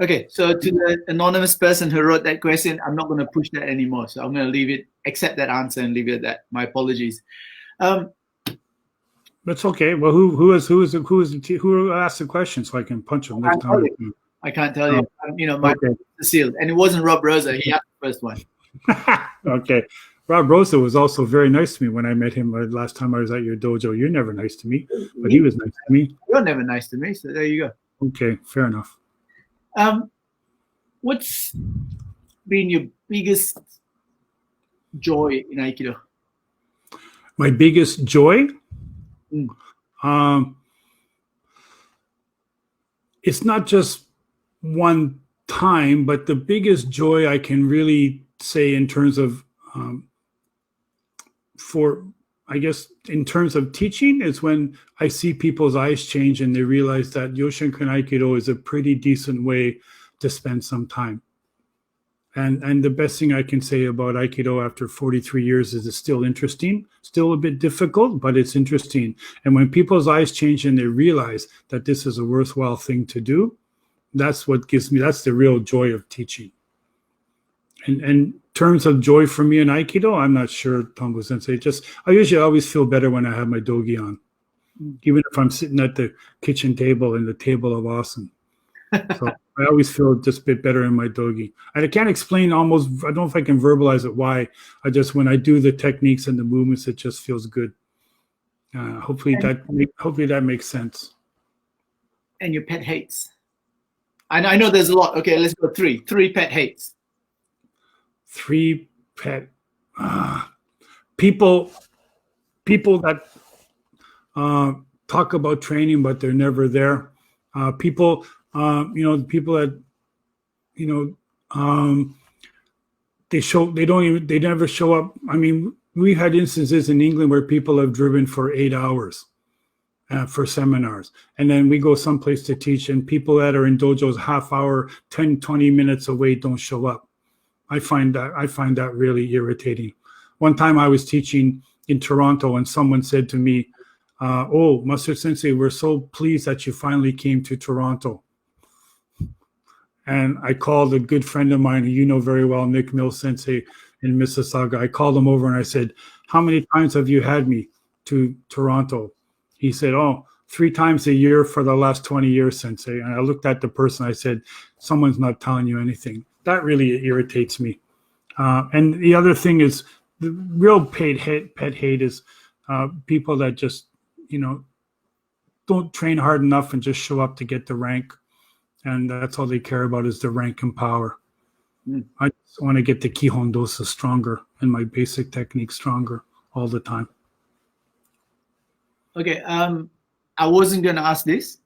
Okay, so to the anonymous person who wrote that question, I'm not going to push that anymore. So I'm going to accept that answer and leave it at that. My apologies. That's okay. Well, who asked the question so I can punch him next time? I can't tell you. My Okay. sealed, and it wasn't Rob Rosa. He asked the first one. Okay. Rob Rosa was also very nice to me when I met him last time I was at your dojo. You're never nice to me, but he was nice to me. You're never nice to me, so there you go. Okay, fair enough. What's been your biggest joy in Aikido? My biggest joy? It's not just one time, but the biggest joy I can really say in terms of in terms of teaching is when I see people's eyes change and they realize that Yoshinkan Aikido is a pretty decent way to spend some time. And the best thing I can say about Aikido after 43 years is it's still interesting, still a bit difficult, but it's interesting. And when people's eyes change and they realize that this is a worthwhile thing to do, that's the real joy of teaching. And in terms of joy for me in Aikido, I'm not sure, Thambu Sensei. I usually always feel better when I have my dogi on, even if I'm sitting at the kitchen table in the table of awesome. So I always feel just a bit better in my dogi. And I can't explain I don't know if I can verbalize it why. When I do the techniques and the movements, it just feels good. Hopefully that makes sense. And your pet hates? I know there's a lot. Okay, let's go three. 3 pet hates. 3 pet people that talk about training but they're never there. People that they never show up. I mean, we had instances in England where people have driven for 8 hours for seminars, and then we go someplace to teach, and people that are in dojos half hour, 10, 20 minutes away don't show up. I find that really irritating. One time I was teaching in Toronto and someone said to me, "Oh, Master Sensei, we're so pleased that you finally came to Toronto." And I called a good friend of mine who you know very well, Nick Mill Sensei in Mississauga. I called him over and I said, "How many times have you had me to Toronto?" He said, "Oh, 3 times a year for the last 20 years, Sensei." And I looked at the person, I said, "Someone's not telling you anything." That really irritates me. And the other thing is, the real pet hate is people that just, don't train hard enough and just show up to get the rank. And that's all they care about is the rank and power. I just want to get the Kihon dosa stronger and my basic technique stronger all the time. Okay, I wasn't going to ask this.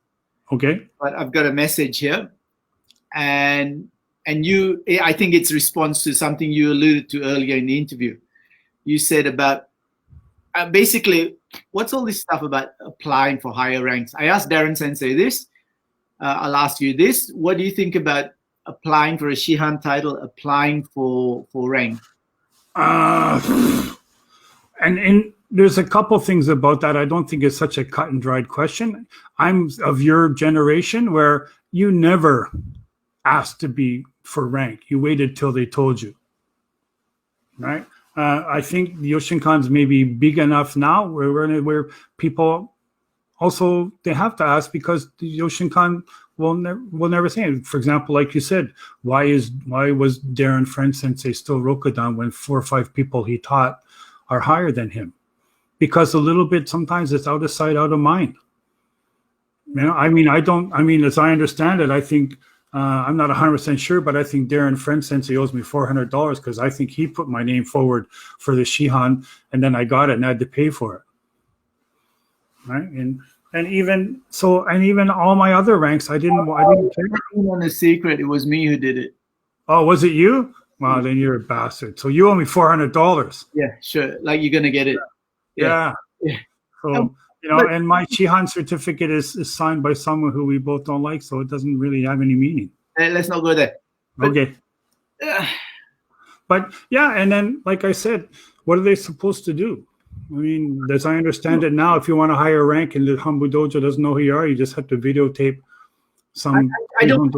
Okay. But I've got a message here. And I think it's response to something you alluded to earlier in the interview. You said about, basically, what's all this stuff about applying for higher ranks? I asked Darren Sensei this. I'll ask you this. What do you think about applying for a Shihan title, applying for rank? And there's a couple things about that. I don't think it's such a cut and dried question. I'm of your generation where you never asked to be for rank. You waited till they told you, right? I think the Yoshinkan's maybe big enough now where people also, they have to ask because the Yoshinkan will never say it. For example, like you said, why was Darren Friend Sensei still Rokudan when 4 or 5 people he taught are higher than him? Because a little bit, sometimes it's out of sight, out of mind. As I understand it, I think, I'm not 100% sure, but I think Darren Friend Sensei owes me $400 because I think he put my name forward for the Shihan, and then I got it and I had to pay for it. Right, and even all my other ranks, I didn't care. On a secret, it was me who did it. Oh, was it you? Wow, then you're a bastard. So you owe me $400. Yeah, sure. Like you're gonna get it. Yeah. So and my Shihan certificate is signed by someone who we both don't like, so it doesn't really have any meaning. Let's not go there. Okay. But yeah, and then like I said, what are they supposed to do? I mean, as I understand it now, if you want a higher rank and the Thambu dojo doesn't know who you are, you just have to videotape some. I don't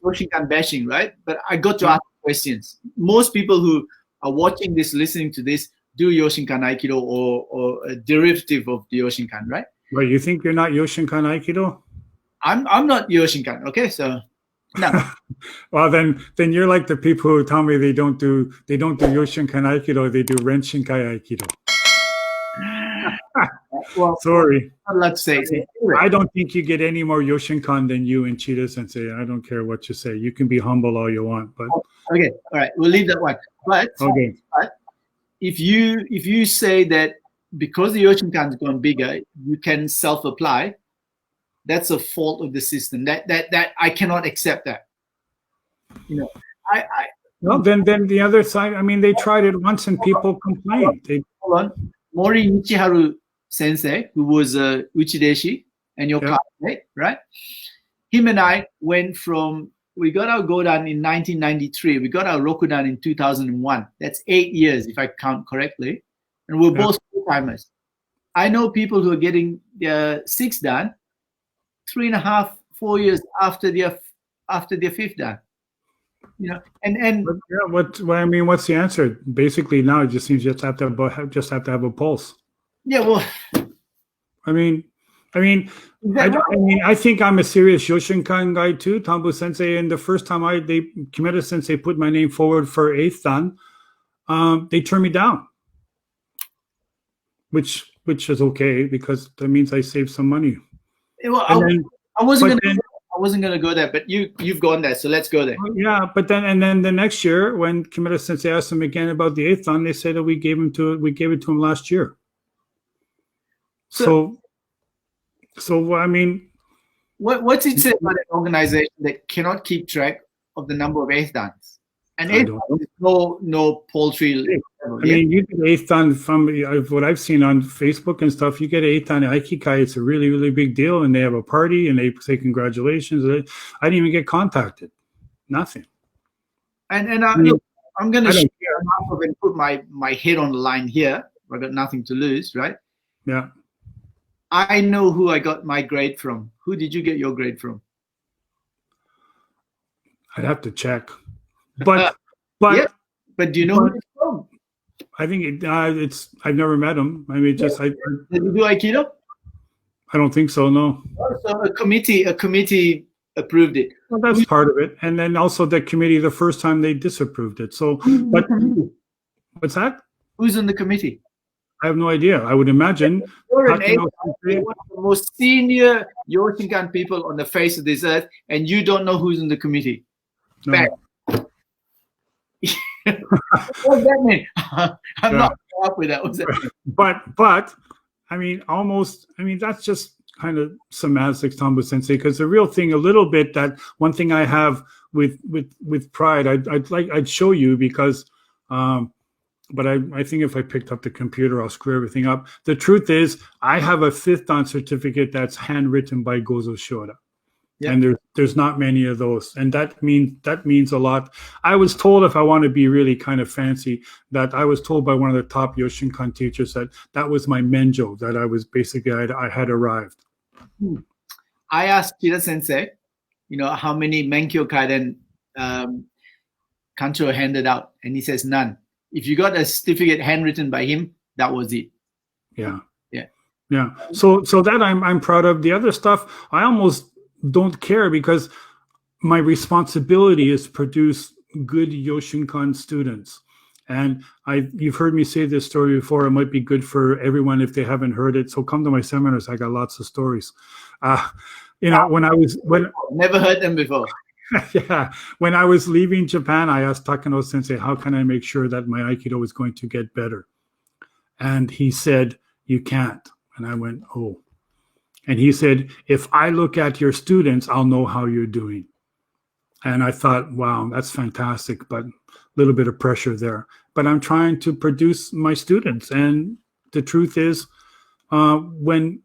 Yoshinkan bashing, right? But I got to ask questions. Most people who are listening to this, do Yoshinkan Aikido or a derivative of the Yoshinkan, right? But you think you're not Yoshinkan Aikido? I'm not Yoshinkan, okay? So no. Well, then you're like the people who tell me they don't do Yoshinkan Aikido, they do Renshinkai Aikido. Well, sorry. Let's say I don't think you get any more Yoshinkan than you and Cheetah Sensei. I don't care what you say. You can be humble all you want, but okay, all right, we'll leave that one. But okay. But if you say that because the Yoshinkan's gone bigger, you can self-apply, that's a fault of the system. That I cannot accept that. You know, well, then the other side. I mean, they tried it once and people complained. Hold on, Mori Michiharu Sensei, who was a Uchideshi and your classmate, right? Him and I went from. We got our Godan in 1993. We got our Rokudan in 2001. That's 8 years, if I count correctly. And we're both full-timers. I know people who are getting their 6th dan 3.5, 4 years after their 5th dan. You know, and I mean, what's the answer? Basically, now it just seems you just have to have a pulse. Yeah, well, I mean, I think I'm a serious Yoshinkan guy too, Thambu Sensei. And the first time Kimeda Sensei put my name forward for 8th dan, they turned me down, which is okay because that means I saved some money. Well, I wasn't gonna go there, but you've gone there, so let's go there. Yeah, but then the next year when Kimeda Sensei asked him again about the 8th dan, they said that we gave it to him last year. So I mean, what's it say about an organization that cannot keep track of the number of 8th dans? And 8th dan is no paltry. I mean, you get 8th dan from what I've seen on Facebook and stuff. You get 8th dan Aikikai, it's a really, really big deal, and they have a party and they say congratulations. I didn't even get contacted. Nothing. And I'm going to share enough of it, put my head on the line here. I've got nothing to lose, right? Yeah. I know who I got my grade from. Who did you get your grade from? I'd have to check. But do you know who it's from? I think it's. I've never met him. I mean, just Did you do Aikido? I don't think so. No. So a committee approved it. Well, that's part of it, and then also the committee the first time they disapproved it. So, but what's that? Who's in the committee? I have no idea. I would imagine you're one of the most senior Yoshinkan people on the face of this earth, and you don't know who's in the committee. No. What does that mean? I'm not up with that. What's that mean? But I mean, that's just kind of semantics, Thambu Sensei, because the real thing, a little bit, that one thing I have with pride, I'd show you because. But I think if I picked up the computer, I'll screw everything up. The truth is, I have a 5th dan certificate that's handwritten by Gozo Shoda. Yeah. And there's not many of those. And that means a lot. I was told, if I want to be really kind of fancy, that I was told by one of the top Yoshinkan teachers that was my menjo, that I was basically, I had arrived. I asked Kira Sensei, how many Menkyo Kaiden Kancho handed out, and he says none. If you got a certificate handwritten by him, that was it. Yeah. So that I'm proud of. The other stuff, I almost don't care because my responsibility is to produce good Yoshinkan students. And you've heard me say this story before. It might be good for everyone if they haven't heard it. So come to my seminars. I got lots of stories. Never heard them before. Yeah. When I was leaving Japan, I asked Takano Sensei, how can I make sure that my Aikido is going to get better? And he said, you can't. And I went, oh. And he said, if I look at your students, I'll know how you're doing. And I thought, wow, that's fantastic, but a little bit of pressure there. But I'm trying to produce my students. And the truth is, when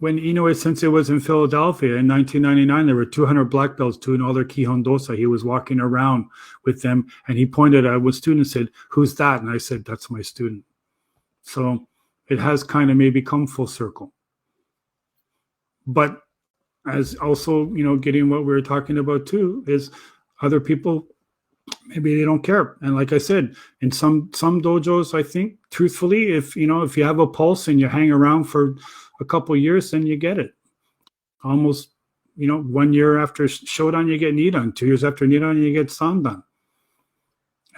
Inoue Sensei was in Philadelphia in 1999, there were 200 black belts doing all their Kihon Dosa. He was walking around with them, and he pointed at one student and said, who's that? And I said, that's my student. So it has kind of maybe come full circle. But as also, getting what we were talking about too, is other people maybe they don't care. And like I said, in some dojos, I think truthfully, if you have a pulse and you hang around for a couple of years, then you get it. Almost, 1 year after Shodan, you get Nidan. 2 years after Nidan, you get Sandan.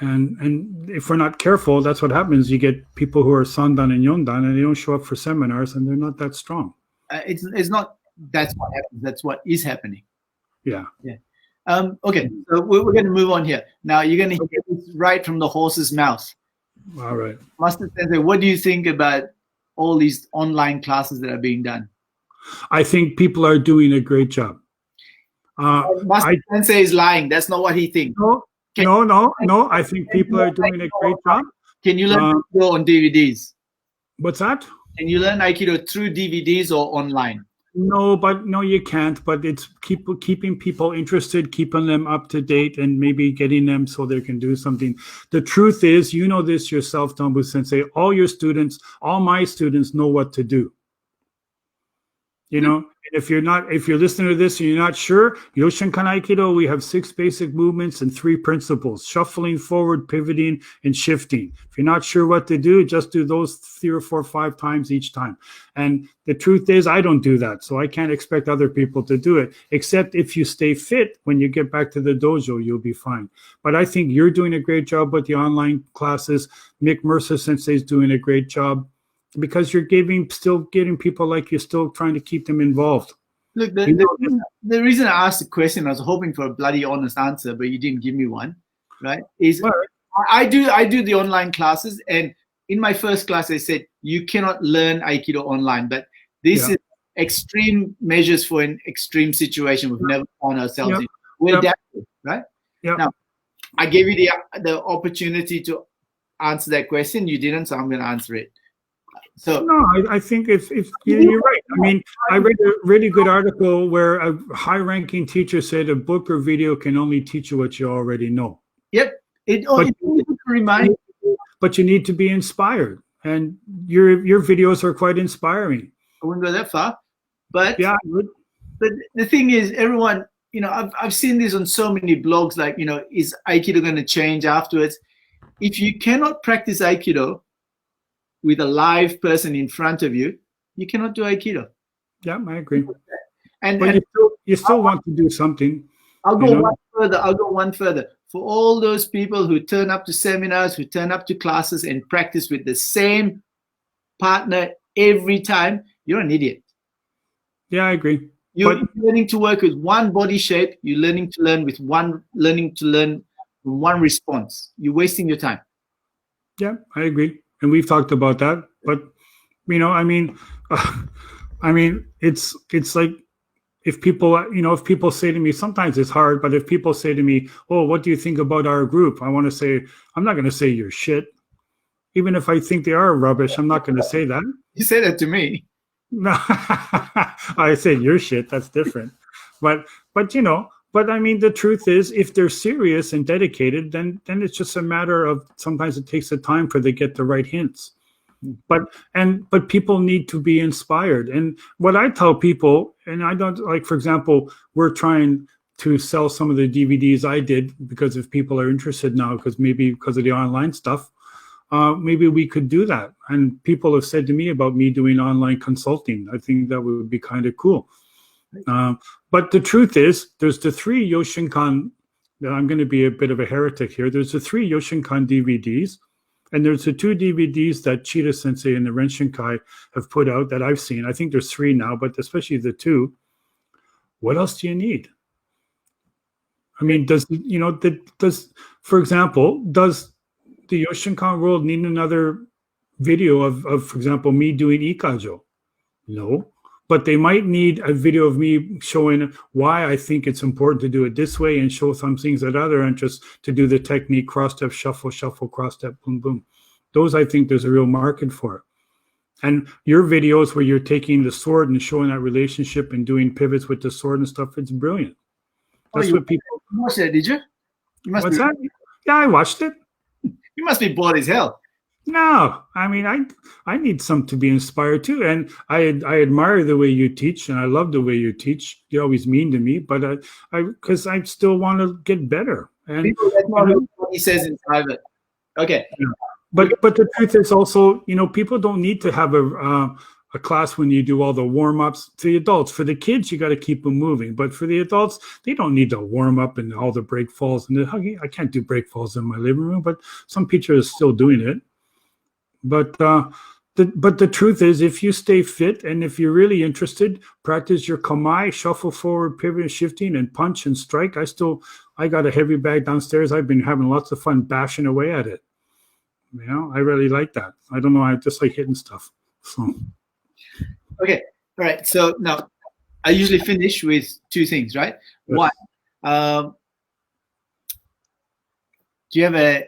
And if we're not careful, that's what happens. You get people who are Sandan and Yondan, and they don't show up for seminars, and they're not that strong. It's not that's what happens. That's what is happening. Yeah. Okay, so we're going to move on here. Now you're going to hear this right from the horse's mouth. All right. Master Sensei, what do you think about all these online classes that are being done? I think people are doing a great job. Master Sensei is lying. That's not what he thinks. No. I think people are doing a great job. Can you learn Aikido on DVDs? What's that? Can you learn Aikido through DVDs or online? No, you can't. But it's keeping people interested, keeping them up to date, and maybe getting them so they can do something. The truth is, you know this yourself, Thambu Sensei. All my students know what to do. If you're listening to this and you're not sure, Yoshinkan Aikido, we have 6 basic movements and 3 principles: shuffling forward, pivoting, and shifting. If you're not sure what to do, just do those 3 or 4 or 5 times each time. And the truth is, I don't do that, so I can't expect other people to do it, except if you stay fit. When you get back to the dojo, you'll be fine. But I think you're doing a great job with the online classes. Mick Mercer Sensei is doing a great job, because you're still getting people like you, still trying to keep them involved. Look, the reason I asked the question, I was hoping for a bloody honest answer, but you didn't give me one, right? I do the online classes, and in my first class I said you cannot learn Aikido online, but this is extreme measures for an extreme situation we've never found ourselves in. We're adaptive, right? Now, I gave you the opportunity to answer that question. You didn't, so I'm going to answer it. So no, I think if you're right. I mean, I read a really good article where a high-ranking teacher said a book or video can only teach you what you already know. Yep. But you need to be inspired, and your videos are quite inspiring. I wouldn't go that far, but yeah, I would. But the thing is, everyone, I've seen this on so many blogs. Like, is Aikido going to change afterwards? If you cannot practice Aikido with a live person in front of you, you cannot do Aikido. Yeah, I agree. And you still want to do something. I'll go one further. For all those people who turn up to seminars, who turn up to classes and practice with the same partner every time, you're an idiot. Yeah, I agree. You're learning to work with one body shape. You're learning to learn with one response. You're wasting your time. Yeah, I agree. And we've talked about that, but it's like if people say to me, sometimes it's hard, but if people say to me, "Oh, what do you think about our group?" I want to say, I'm not going to say you're shit, even if I think they are rubbish. I'm not going to say that. You say that to me. No, I said you're shit. That's different. But I mean, the truth is, if they're serious and dedicated, then it's just a matter of, sometimes it takes the time for they get the right hints. But people need to be inspired. And what I tell people, and I don't, like, for example, we're trying to sell some of the DVDs I did, because if people are interested now, because of the online stuff, maybe we could do that. And people have said to me about me doing online consulting. I think that would be kind of cool. But the truth is, there's the 3 Yoshinkan. I'm going to be a bit of a heretic here. There's the 3 Yoshinkan DVDs, and there's the 2 DVDs that Chida Sensei and the Renshinkai have put out that I've seen. I think there's 3 now, but especially the 2. What else do you need? I mean, for example, does the Yoshinkan world need another video of, for example, me doing Ikajo? No. But they might need a video of me showing why I think it's important to do it this way, and show some things that other interests to do the technique, cross-step, shuffle, shuffle, cross-step, boom, boom. Those, I think there's a real market for it. And your videos where you're taking the sword and showing that relationship and doing pivots with the sword and stuff, it's brilliant. That's what people... You watched that, did you? What's that? Yeah, I watched it. You must be bored as hell. No, I mean, I need some to be inspired too, and I admire the way you teach, and I love the way you teach. You're always mean to me, but because I still want to get better, And People, that's not what he says in private. Okay. Yeah. But the truth is also, people don't need to have a class when you do all the warm-ups. To the adults, for the kids, you got to keep them moving. But for the adults, they don't need to warm up and all the break falls. And I can't do break falls in my living room, but some teachers are still doing it. But the truth is, if you stay fit and if you're really interested, practice your kamae, shuffle forward, pivot, shifting, and punch and strike. I got a heavy bag downstairs. I've been having lots of fun bashing away at it. I really like that. I don't know. I just like hitting stuff. So. Okay. All right. So now I usually finish with two things, right? Yes. One, do you have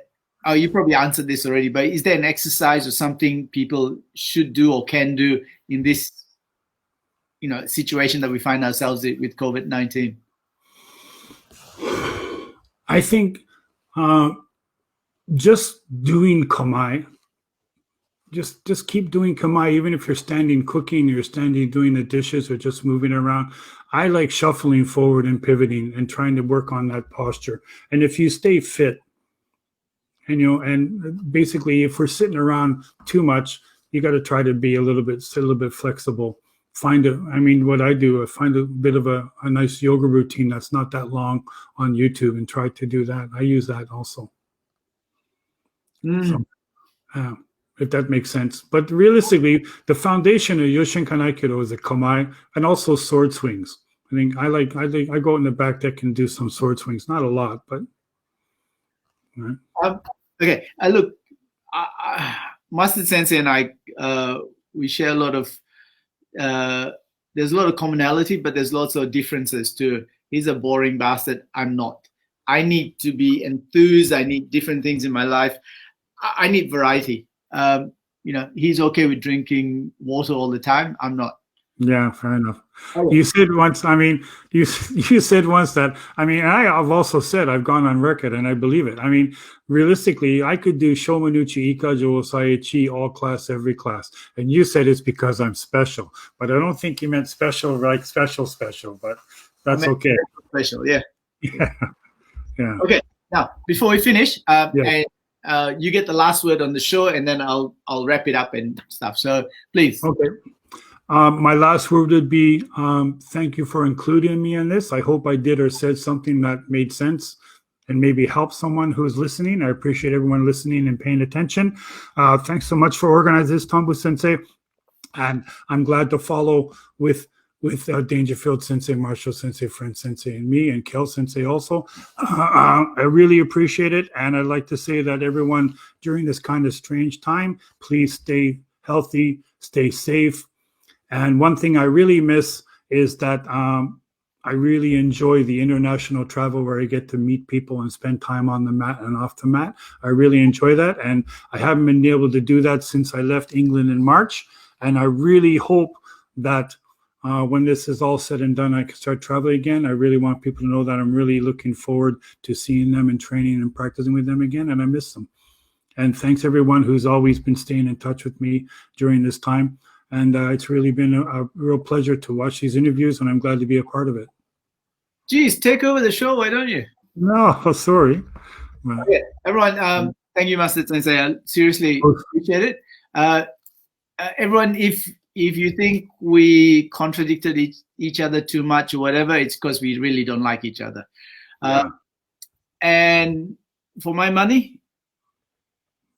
you probably answered this already, but is there an exercise or something people should do or can do in this, situation that we find ourselves in with COVID-19? I think just doing kamae, just keep doing kamae, even if you're standing cooking, you're standing doing the dishes or just moving around. I like shuffling forward and pivoting and trying to work on that posture. And if you stay fit, and basically if we're sitting around too much, you got to try to be a little bit flexible. What I do, I find a bit of a nice yoga routine that's not that long on YouTube and try to do that. I use that also. So, if that makes sense. But realistically, the foundation of Yoshinkan Aikido is the kamae and also sword swings. I think I go in the back deck and do some sword swings. Not a lot, but. Right. Okay. Look, Master Sensei and I, we share a lot of. There's a lot of commonality, but there's lots of differences too. He's a boring bastard. I'm not. I need to be enthused. I need different things in my life. I need variety. He's okay with drinking water all the time. I'm not. Yeah, fair enough. Okay. You said once, you said once that, I've also said, I've gone on record and I believe it. Realistically, I could do Shomanuchi, Ikajo, Saichi, all class, every class. And you said it's because I'm special. But I don't think you meant special, like special, but that's okay. Special, yeah. Yeah. Okay, now, before we finish, and you get the last word on the show, and then I'll wrap it up and stuff. So please. Okay. My last word would be thank you for including me in this. I hope I did or said something that made sense and maybe help someone who's listening. I appreciate everyone listening and paying attention. Thanks so much for organizing this, Thambu Sensei. And I'm glad to follow with Dangerfield Sensei, Marshall Sensei, Friend Sensei, and me, and Kel Sensei also. I really appreciate it. And I'd like to say that everyone during this kind of strange time, please stay healthy, stay safe. And one thing I really miss is that I really enjoy the international travel where I get to meet people and spend time on the mat and off the mat. I really enjoy that. And I haven't been able to do that since I left England in March. And I really hope that when this is all said and done, I can start traveling again. I really want people to know that I'm really looking forward to seeing them and training and practicing with them again. And I miss them. And thanks everyone who's always been staying in touch with me during this time. And it's really been a real pleasure to watch these interviews, and I'm glad to be a part of it. Geez, take over the show, why don't you? No, sorry. Okay, everyone, thank you, Master Sensei. I seriously appreciate it. Everyone, if you think we contradicted each other too much or whatever, it's because we really don't like each other. And for my money,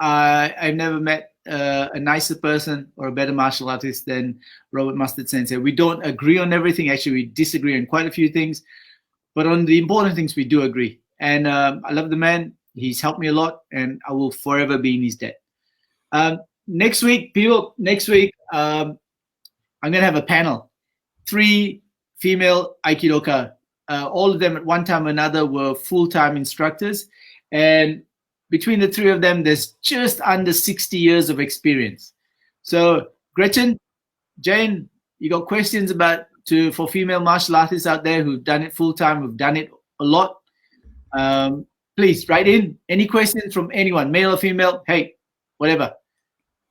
I've never met a nicer person or a better martial artist than Robert Mustard Sensei. We don't agree on everything. Actually, we disagree on quite a few things, but on the important things we do agree. And I love the man. He's helped me a lot, and I will forever be in his debt. Next week, I'm gonna have a panel. 3 female Aikidoka. All of them at one time or another were full-time instructors, and between the 3 of them, there's just under 60 years of experience. So, Gretchen, Jane, you got questions for female martial artists out there who've done it full-time, who've done it a lot? Please write in any questions from anyone, male or female, hey, whatever.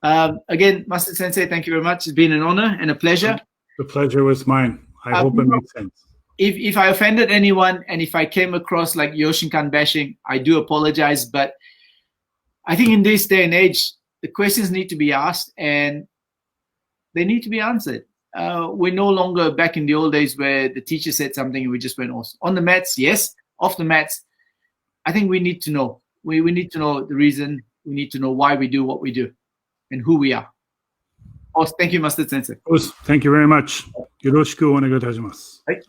Again, Master Sensei, thank you very much. It's been an honor and a pleasure. The pleasure was mine. I hope it makes sense. if I offended anyone, and if I came across like Yoshinkan bashing, I do apologize. But I think in this day and age, the questions need to be asked and they need to be answered. We're no longer back in the old days where the teacher said something and we just went on the mats. Yes, off the mats. I think we need to know. We need to know the reason. We need to know why we do what we do and who we are. Oh, thank you, Master Sensei. Thank you very much. よろしくお願いいたします。はい。